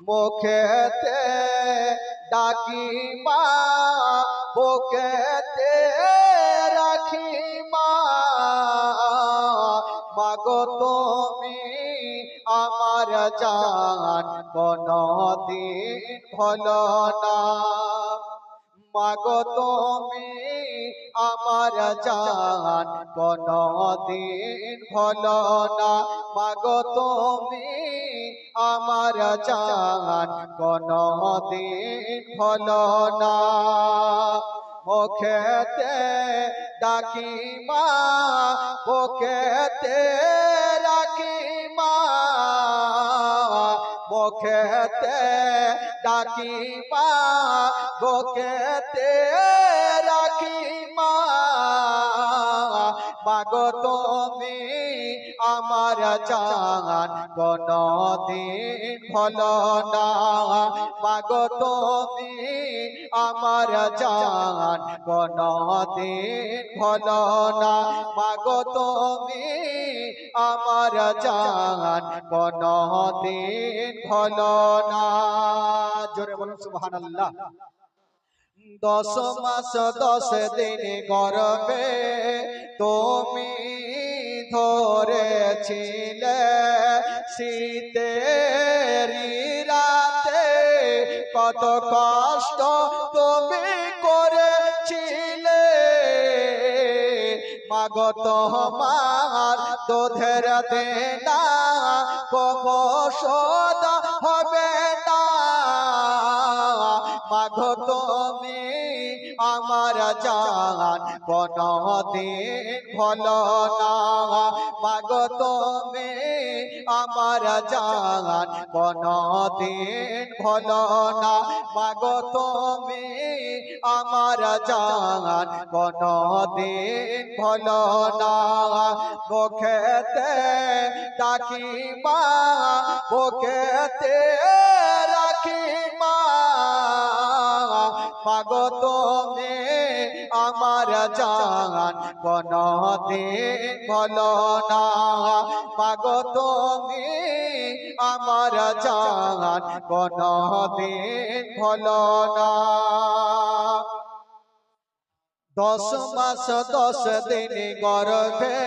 মুখেতে ডাকি মা, বুকেতে রাখি মা। মাগো তুমি আমার জান, কোনদিন ভুলো না। মাগো তুমি আমার জান, কোনদিন ভুলো না। মাগো তুমি আমার জান, কোনদিন ভুলো না। মুখেতে ডাকি মা, বুকেতে রাখি মা। মুখেতে ডাকি মা, বুকেতে রাখি মা। মাগো তুমি আমার জান, কোনদিন ভুলো না। মাগো তুমি আমার জান, কোনদিন ভুলো না। মাগো তুমি আমার জান, কোনদিন ভুলো না। জোরে বলুন সুবহানাল্লাহ। 10 মাস 10 দিন গর্ভে তুমি ধরেছিলে, শীতের রাতে কত কষ্ট তুমি করেছিলে। মাগো তোমার দুধের দেনা কবো শোধ হবে না। মাগো তুমি আমার জান, কোনদিন ভুলো না। মাগো তুমি আমার জান, কোনদিন ভুলো না। মাগো তুমি আমার জান, কোনদিন ভুলো না। মুখেতে ডাকি মা, বুকেতে রাখি মা। মাগো তুমি আমার জান, কোনদিন ভুলো না। মাগো তুমি আমার জান, কোনদিন ভুলো না। 10 মাস 10 দিন গর্ভে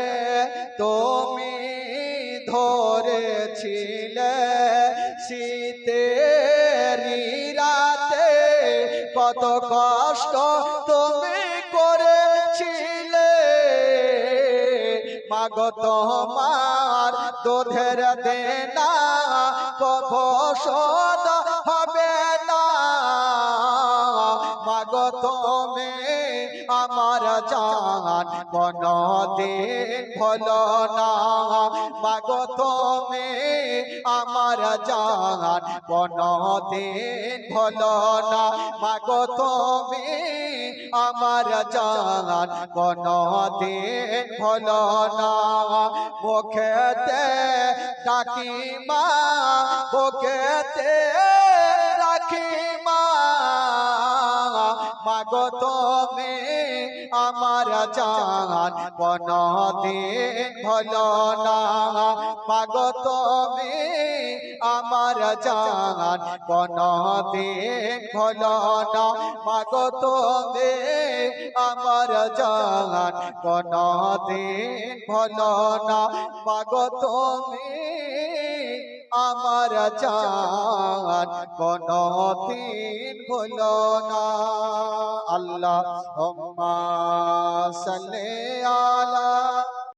তুমি ধরেছিলে, শীতের রাতে কত কষ্ট তুমি করেছিলে। মাগো তোমার দুধের দেনা কবো শোধ হবে না। মাগো তুমি আমার জান, কোনদিন ভুলো না। মাগো তুমি আমার জান, কোনদিন ভুলো না। মাগো তুমি আমার জান, কোনদিন ভুলো না। মুখেতে ডাকি মা, বুকেতে রাখি মা। মাগো তুমি আমার জান, কোনদিন ভুলো না। মাগো তুমি আমার জান, কোনদিন ভুলো না। মাগো তুমি আমার জান, কোনদিন ভুলো না। মাগো তুমি আমার জান, কোনদিন ভুলো না। আল্লাহুম্মা সাল্লি